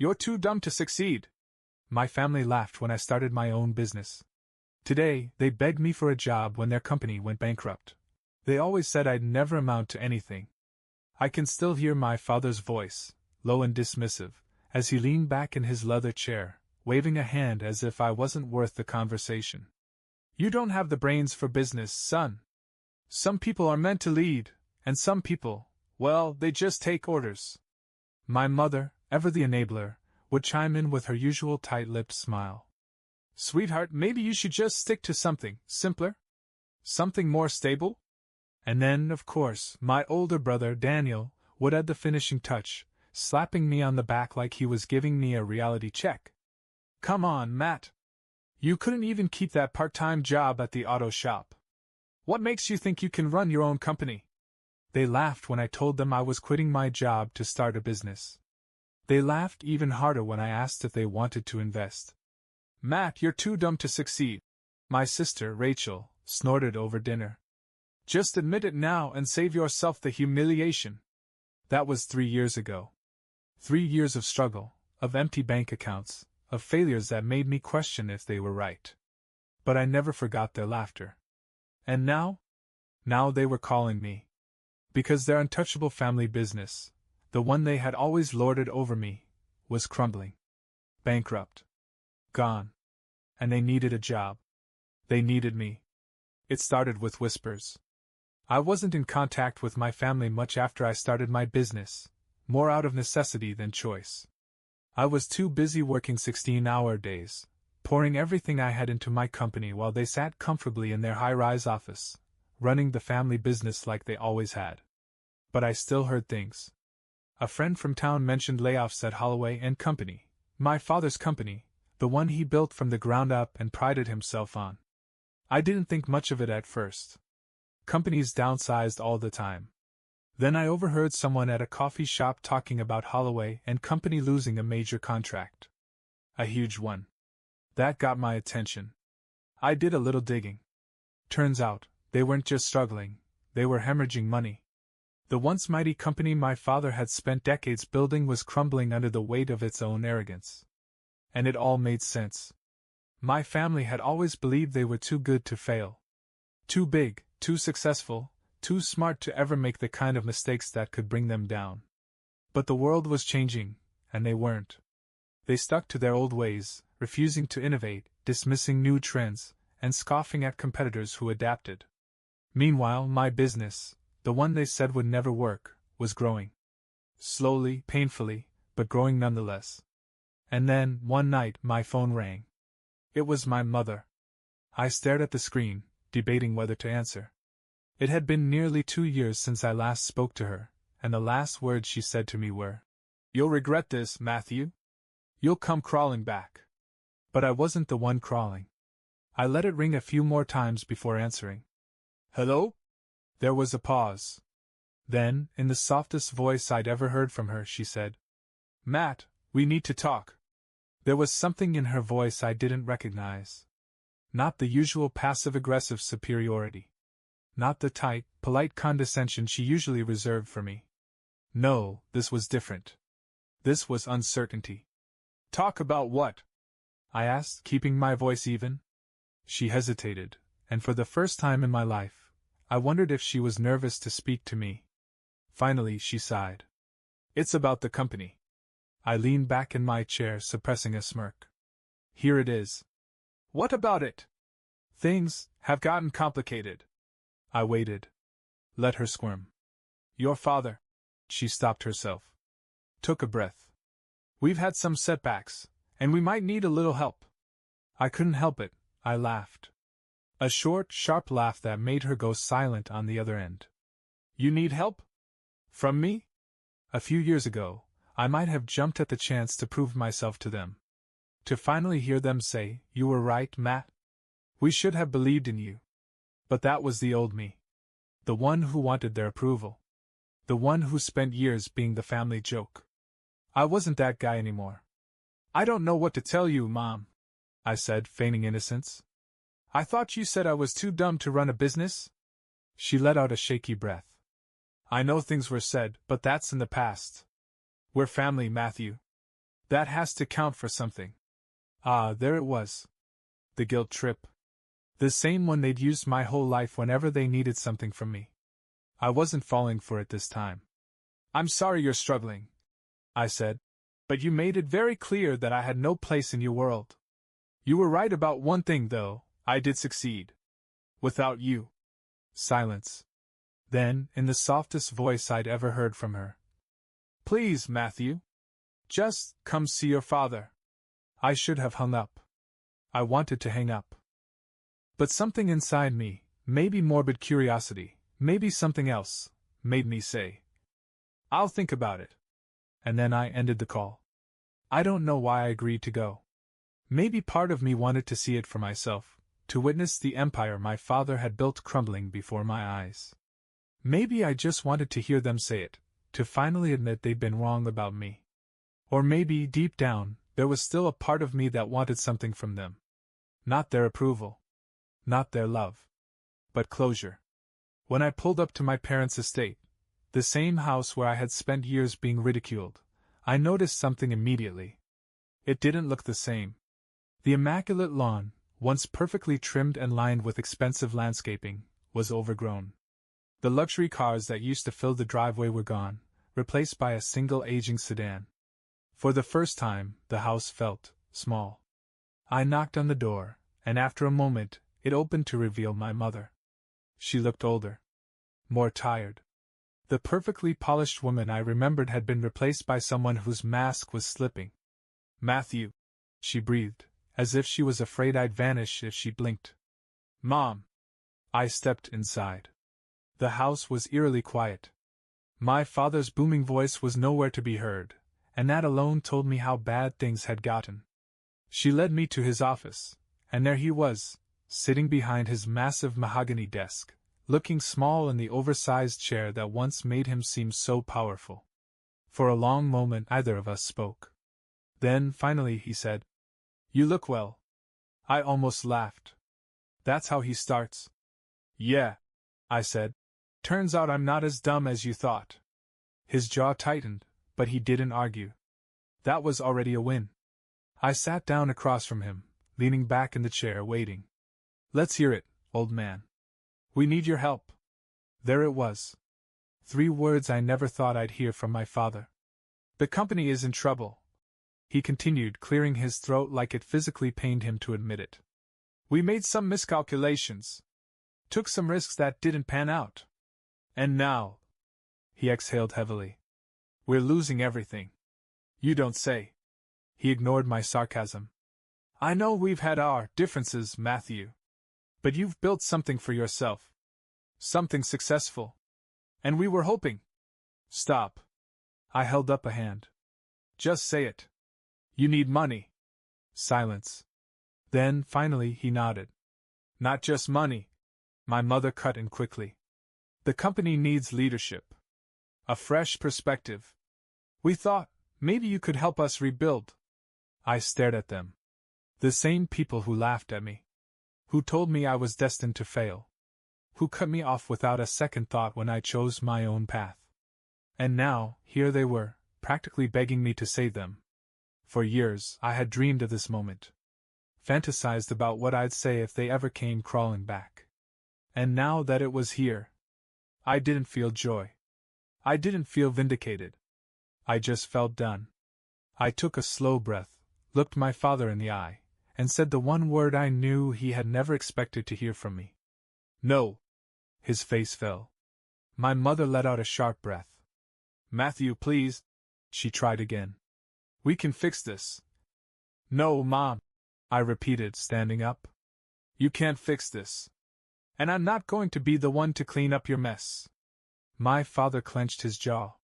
You're too dumb to succeed. My family laughed when I started my own business. Today, they begged me for a job when their company went bankrupt. They always said I'd never amount to anything. I can still hear my father's voice, low and dismissive, as he leaned back in his leather chair, waving a hand as if I wasn't worth the conversation. You don't have the brains for business, son. Some people are meant to lead, and some people, well, they just take orders. My mother, ever the enabler, would chime in with her usual tight-lipped smile. Sweetheart, maybe you should just stick to something simpler? Something more stable? And then, of course, my older brother, Daniel, would add the finishing touch, slapping me on the back like he was giving me a reality check. Come on, Matt. You couldn't even keep that part-time job at the auto shop. What makes you think you can run your own company? They laughed when I told them I was quitting my job to start a business. They laughed even harder when I asked if they wanted to invest. Matt, you're too dumb to succeed. My sister, Rachel, snorted over dinner. Just admit it now and save yourself the humiliation. That was 3 years ago. 3 years of struggle, of empty bank accounts, of failures that made me question if they were right. But I never forgot their laughter. And now? Now they were calling me. Because their untouchable family business, the one they had always lorded over me, was crumbling. Bankrupt. Gone. And they needed a job. They needed me. It started with whispers. I wasn't in contact with my family much after I started my business, more out of necessity than choice. I was too busy working 16-hour days, pouring everything I had into my company while they sat comfortably in their high-rise office, running the family business like they always had. But I still heard things. A friend from town mentioned layoffs at Holloway and Company, my father's company, the one he built from the ground up and prided himself on. I didn't think much of it at first. Companies downsized all the time. Then I overheard someone at a coffee shop talking about Holloway and Company losing a major contract. A huge one. That got my attention. I did a little digging. Turns out, they weren't just struggling, they were hemorrhaging money. The once mighty company my father had spent decades building was crumbling under the weight of its own arrogance. And it all made sense. My family had always believed they were too good to fail. Too big, too successful, too smart to ever make the kind of mistakes that could bring them down. But the world was changing, and they weren't. They stuck to their old ways, refusing to innovate, dismissing new trends, and scoffing at competitors who adapted. Meanwhile, my business, the one they said would never work, was growing. Slowly, painfully, but growing nonetheless. And then, one night, my phone rang. It was my mother. I stared at the screen, debating whether to answer. It had been nearly 2 years since I last spoke to her, and the last words she said to me were, "You'll regret this, Matthew. You'll come crawling back." But I wasn't the one crawling. I let it ring a few more times before answering. "Hello?" There was a pause. Then, in the softest voice I'd ever heard from her, she said, "Matt, we need to talk." There was something in her voice I didn't recognize. Not the usual passive-aggressive superiority. Not the tight, polite condescension she usually reserved for me. No, this was different. This was uncertainty. "Talk about what?" I asked, keeping my voice even. She hesitated, and for the first time in my life, I wondered if she was nervous to speak to me. Finally, she sighed. "It's about the company." I leaned back in my chair, suppressing a smirk. "Here it is." "What about it?" "Things have gotten complicated." I waited. Let her squirm. "Your father." She stopped herself. Took a breath. "We've had some setbacks, and we might need a little help." I couldn't help it, I laughed. A short, sharp laugh that made her go silent on the other end. "You need help? From me?" A few years ago, I might have jumped at the chance to prove myself to them. To finally hear them say, "You were right, Matt. We should have believed in you." But that was the old me. The one who wanted their approval. The one who spent years being the family joke. I wasn't that guy anymore. "I don't know what to tell you, Mom," I said, feigning innocence. "I thought you said I was too dumb to run a business?" She let out a shaky breath. "I know things were said, but that's in the past. We're family, Matthew. That has to count for something. Ah, there it was. The guilt trip. The same one they'd used my whole life whenever they needed something from me. I wasn't falling for it this time. I'm sorry you're struggling, I said, but you made it very clear that I had no place in your world. You were right about one thing, though, I did succeed. Without you. Silence. Then, in the softest voice I'd ever heard from her. Please, Matthew. Just come see your father. I should have hung up. I wanted to hang up. But something inside me, maybe morbid curiosity, maybe something else, made me say, I'll think about it. And then I ended the call. I don't know why I agreed to go. Maybe part of me wanted to see it for myself, to witness the empire my father had built crumbling before my eyes. Maybe I just wanted to hear them say it, to finally admit they'd been wrong about me. Or maybe, deep down, there was still a part of me that wanted something from them. Not their approval. Not their love. But closure. When I pulled up to my parents' estate, the same house where I had spent years being ridiculed, I noticed something immediately. It didn't look the same. The immaculate lawn, once perfectly trimmed and lined with expensive landscaping, was overgrown. The luxury cars that used to fill the driveway were gone, replaced by a single aging sedan. For the first time, the house felt small. I knocked on the door, and after a moment, it opened to reveal my mother. She looked older. More tired. The perfectly polished woman I remembered had been replaced by someone whose mask was slipping. Matthew, she breathed, as if she was afraid I'd vanish if she blinked. Mom. I stepped inside. The house was eerily quiet. My father's booming voice was nowhere to be heard, and that alone told me how bad things had gotten. She led me to his office, and there he was, sitting behind his massive mahogany desk, looking small in the oversized chair that once made him seem so powerful. For a long moment neither of us spoke. Then, finally, he said, You look well. I almost laughed. That's how he starts. Yeah, I said. Turns out I'm not as dumb as you thought. His jaw tightened, but he didn't argue. That was already a win. I sat down across from him, leaning back in the chair, waiting. Let's hear it, old man. We need your help. There it was. 3 words I never thought I'd hear from my father. The company is in trouble, he continued, clearing his throat like it physically pained him to admit it. We made some miscalculations. Took some risks that didn't pan out. And now, he exhaled heavily, we're losing everything. You don't say. He ignored my sarcasm. I know we've had our differences, Matthew. But you've built something for yourself. Something successful. And we were hoping. Stop. I held up a hand. Just say it. You need money. Silence. Then, finally, he nodded. Not just money. My mother cut in quickly. The company needs leadership. A fresh perspective. We thought, maybe you could help us rebuild. I stared at them. The same people who laughed at me. Who told me I was destined to fail. Who cut me off without a second thought when I chose my own path. And now, here they were, practically begging me to save them. For years, I had dreamed of this moment. Fantasized about what I'd say if they ever came crawling back. And now that it was here, I didn't feel joy. I didn't feel vindicated. I just felt done. I took a slow breath, looked my father in the eye, and said the one word I knew he had never expected to hear from me. No. His face fell. My mother let out a sharp breath. Matthew, please. She tried again. We can fix this. No, Mom, I repeated, standing up. You can't fix this. And I'm not going to be the one to clean up your mess. My father clenched his jaw.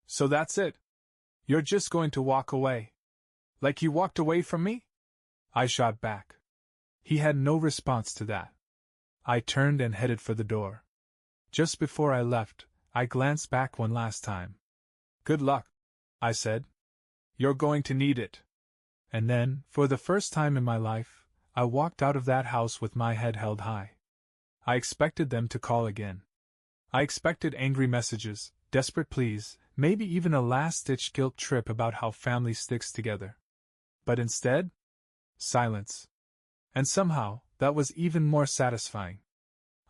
So that's it? You're just going to walk away? Like you walked away from me? I shot back. He had no response to that. I turned and headed for the door. Just before I left, I glanced back one last time. Good luck, I said. You're going to need it. And then, for the first time in my life, I walked out of that house with my head held high. I expected them to call again. I expected angry messages, desperate pleas, maybe even a last-ditch guilt trip about how family sticks together. But instead, silence. And somehow, that was even more satisfying.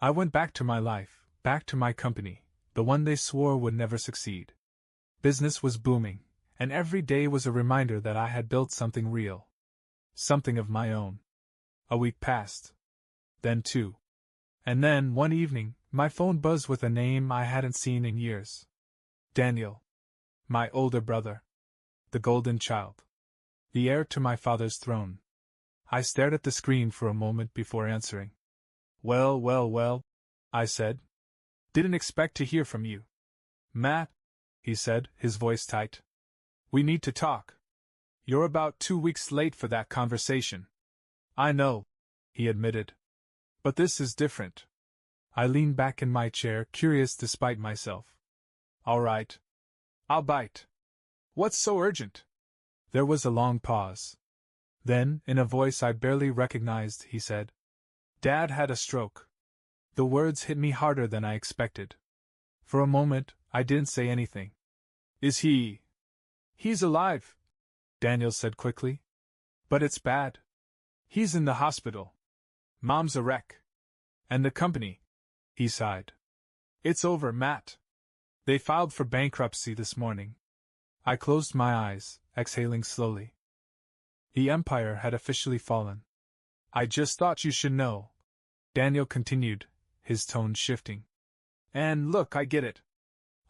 I went back to my life, back to my company, the one they swore would never succeed. Business was booming, and every day was a reminder that I had built something real. Something of my own. A week passed. Then 2. And then, one evening, my phone buzzed with a name I hadn't seen in years. Daniel. My older brother. The golden child. The heir to my father's throne. I stared at the screen for a moment before answering. Well, I said. Didn't expect to hear from you. Matt, he said, his voice tight. We need to talk. You're about 2 weeks late for that conversation. I know, he admitted. But this is different. I leaned back in my chair, curious despite myself. All right. I'll bite. What's so urgent? There was a long pause. Then, in a voice I barely recognized, he said, Dad had a stroke. The words hit me harder than I expected. For a moment, I didn't say anything. Is he? He's alive, Daniel said quickly. But it's bad. He's in the hospital. Mom's a wreck. And the company, he sighed. It's over, Matt. They filed for bankruptcy this morning. I closed my eyes, exhaling slowly. The empire had officially fallen. I just thought you should know, Daniel continued, his tone shifting. And look, I get it.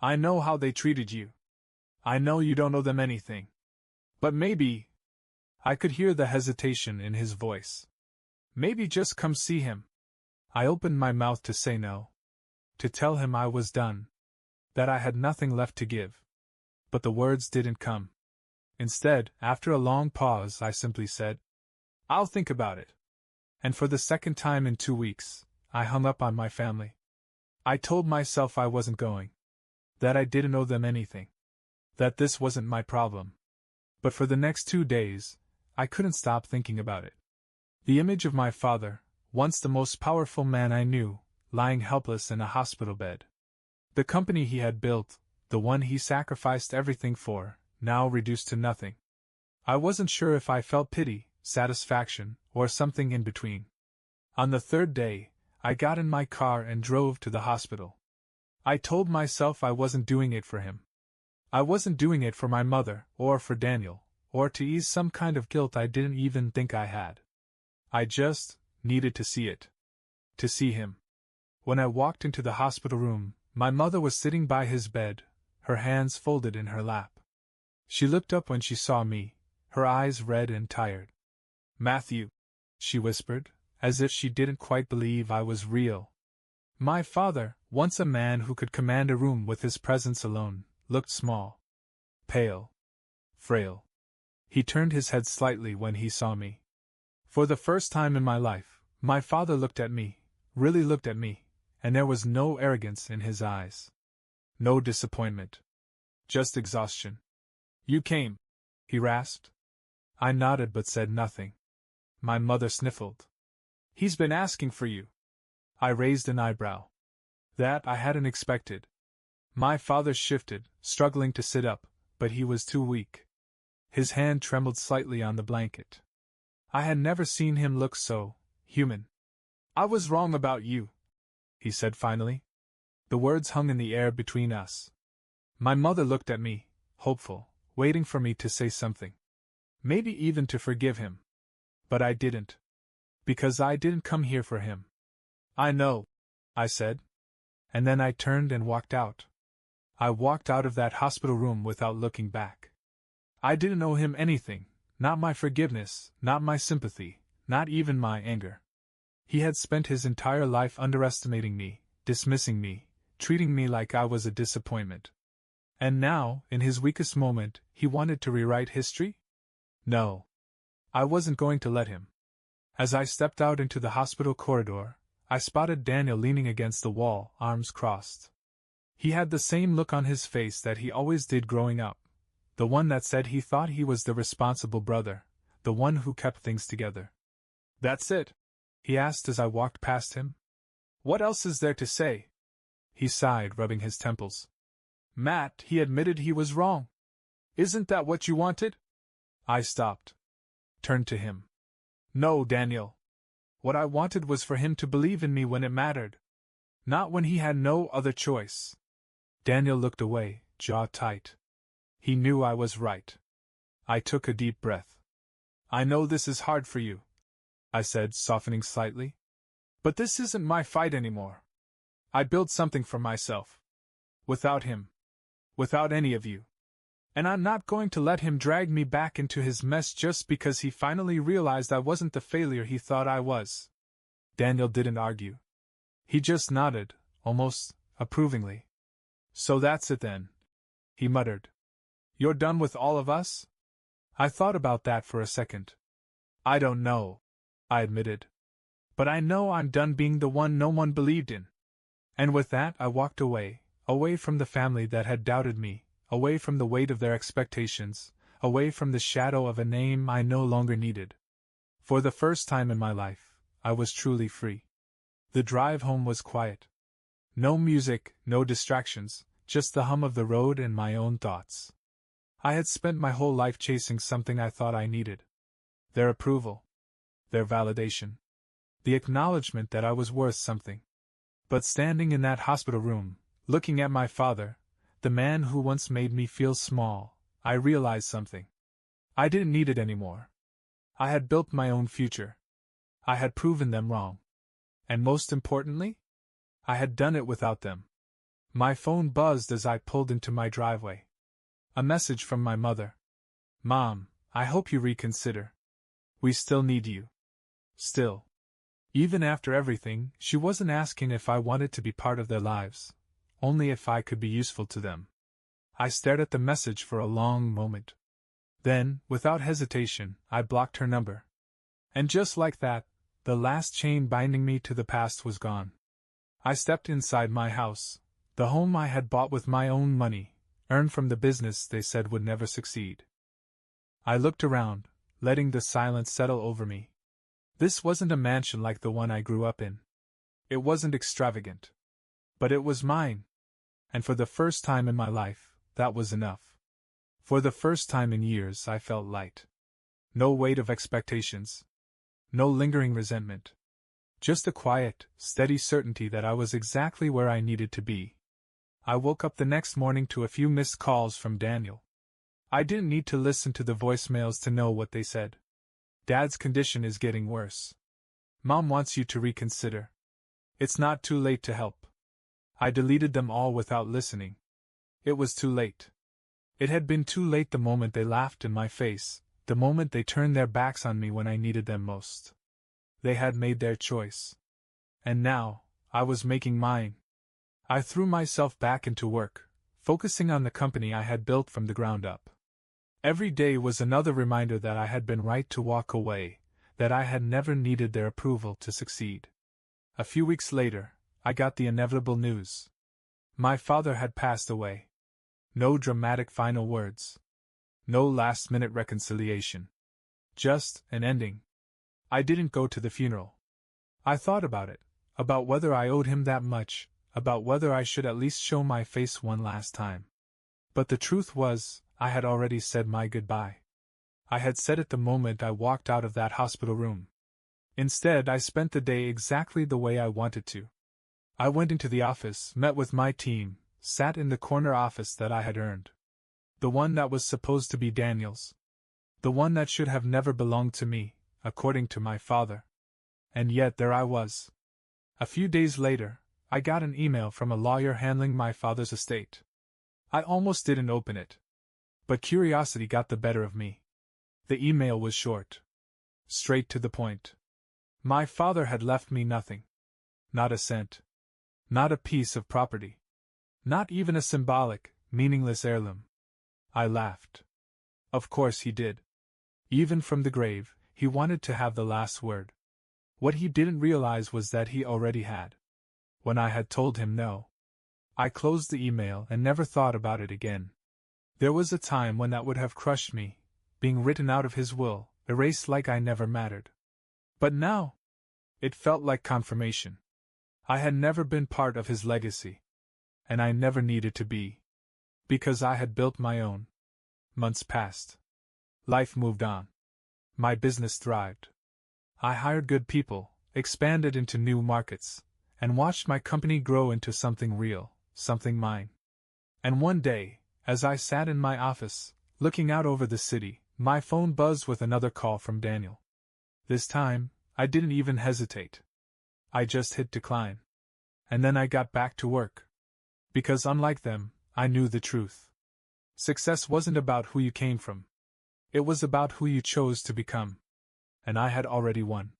I know how they treated you. I know you don't owe them anything. But maybe... I could hear the hesitation in his voice. Maybe just come see him. I opened my mouth to say no. To tell him I was done. That I had nothing left to give. But the words didn't come. Instead, after a long pause, I simply said, I'll think about it. And for the second time in 2 weeks, I hung up on my family. I told myself I wasn't going. That I didn't owe them anything. That this wasn't my problem. But for the next 2 days, I couldn't stop thinking about it. The image of my father, once the most powerful man I knew, lying helpless in a hospital bed. The company he had built, the one he sacrificed everything for, now reduced to nothing. I wasn't sure if I felt pity, satisfaction, or something in between. On the 3rd day, I got in my car and drove to the hospital. I told myself I wasn't doing it for him. I wasn't doing it for my mother, or for Daniel, or to ease some kind of guilt I didn't even think I had. I just needed to see it. To see him. When I walked into the hospital room, my mother was sitting by his bed, her hands folded in her lap. She looked up when she saw me, her eyes red and tired. Matthew, she whispered, as if she didn't quite believe I was real. My father, once a man who could command a room with his presence alone, looked small. Pale. Frail. He turned his head slightly when he saw me. For the first time in my life, my father looked at me, really looked at me, and there was no arrogance in his eyes. No disappointment. Just exhaustion. You came, he rasped. I nodded but said nothing. My mother sniffled. He's been asking for you. I raised an eyebrow. That I hadn't expected. My father shifted, struggling to sit up, but he was too weak. His hand trembled slightly on the blanket. I had never seen him look so human. I was wrong about you, he said finally. The words hung in the air between us. My mother looked at me, hopeful, waiting for me to say something. Maybe even to forgive him. But I didn't. Because I didn't come here for him. I know, I said. And then I turned and walked out. I walked out of that hospital room without looking back. I didn't owe him anything, not my forgiveness, not my sympathy, not even my anger. He had spent his entire life underestimating me, dismissing me, treating me like I was a disappointment. And now, in his weakest moment, he wanted to rewrite history? No. I wasn't going to let him. As I stepped out into the hospital corridor, I spotted Daniel leaning against the wall, arms crossed. He had the same look on his face that he always did growing up, the one that said he thought he was the responsible brother, the one who kept things together. That's it? He asked as I walked past him. What else is there to say? He sighed, rubbing his temples. Matt, he admitted he was wrong. Isn't that what you wanted? I stopped. Turned to him. No, Daniel. What I wanted was for him to believe in me when it mattered. Not when he had no other choice. Daniel looked away, jaw tight. He knew I was right. I took a deep breath. I know this is hard for you, I said, softening slightly. But this isn't my fight anymore. I built something for myself. Without him. Without any of you. And I'm not going to let him drag me back into his mess just because he finally realized I wasn't the failure he thought I was. Daniel didn't argue. He just nodded, almost approvingly. So that's it then, he muttered. You're done with all of us? I thought about that for a second. I don't know, I admitted. But I know I'm done being the one no one believed in. And with that I walked away from the family that had doubted me, away from the weight of their expectations, away from the shadow of a name I no longer needed. For the first time in my life, I was truly free. The drive home was quiet. No music, no distractions, just the hum of the road and my own thoughts. I had spent my whole life chasing something I thought I needed. Their approval. Their validation. The acknowledgement that I was worth something. But standing in that hospital room, looking at my father, the man who once made me feel small, I realized something. I didn't need it anymore. I had built my own future. I had proven them wrong. And most importantly, I had done it without them. My phone buzzed as I pulled into my driveway. A message from my mother. Mom, I hope you reconsider. We still need you. Still. Even after everything, she wasn't asking if I wanted to be part of their lives, only if I could be useful to them. I stared at the message for a long moment. Then, without hesitation, I blocked her number. And just like that, the last chain binding me to the past was gone. I stepped inside my house, the home I had bought with my own money, earned from the business they said would never succeed. I looked around, letting the silence settle over me. This wasn't a mansion like the one I grew up in. It wasn't extravagant. But it was mine. And for the first time in my life, that was enough. For the first time in years, I felt light. No weight of expectations. No lingering resentment. Just a quiet, steady certainty that I was exactly where I needed to be. I woke up the next morning to a few missed calls from Daniel. I didn't need to listen to the voicemails to know what they said. Dad's condition is getting worse. Mom wants you to reconsider. It's not too late to help. I deleted them all without listening. It was too late. It had been too late the moment they laughed in my face, the moment they turned their backs on me when I needed them most. They had made their choice. And now, I was making mine. I threw myself back into work, focusing on the company I had built from the ground up. Every day was another reminder that I had been right to walk away, that I had never needed their approval to succeed. A few weeks later, I got the inevitable news. My father had passed away. No dramatic final words. No last-minute reconciliation. Just an ending. I didn't go to the funeral. I thought about it, about whether I owed him that much, about whether I should at least show my face one last time. But the truth was, I had already said my goodbye. I had said it the moment I walked out of that hospital room. Instead, I spent the day exactly the way I wanted to. I went into the office, met with my team, sat in the corner office that I had earned. The one that was supposed to be Daniel's. The one that should have never belonged to me, according to my father. And yet there I was. A few days later, I got an email from a lawyer handling my father's estate. I almost didn't open it. But curiosity got the better of me. The email was short. Straight to the point. My father had left me nothing. Not a cent. Not a piece of property. Not even a symbolic, meaningless heirloom. I laughed. Of course he did. Even from the grave, he wanted to have the last word. What he didn't realize was that he already had. When I had told him no. I closed the email and never thought about it again. There was a time when that would have crushed me, being written out of his will, erased like I never mattered. But now, it felt like confirmation. I had never been part of his legacy. And I never needed to be. Because I had built my own. Months passed. Life moved on. My business thrived. I hired good people, expanded into new markets, and watched my company grow into something real, something mine. And one day, as I sat in my office, looking out over the city, my phone buzzed with another call from Daniel. This time, I didn't even hesitate. I just hit decline. And then I got back to work. Because unlike them, I knew the truth. Success wasn't about who you came from. It was about who you chose to become. And I had already won.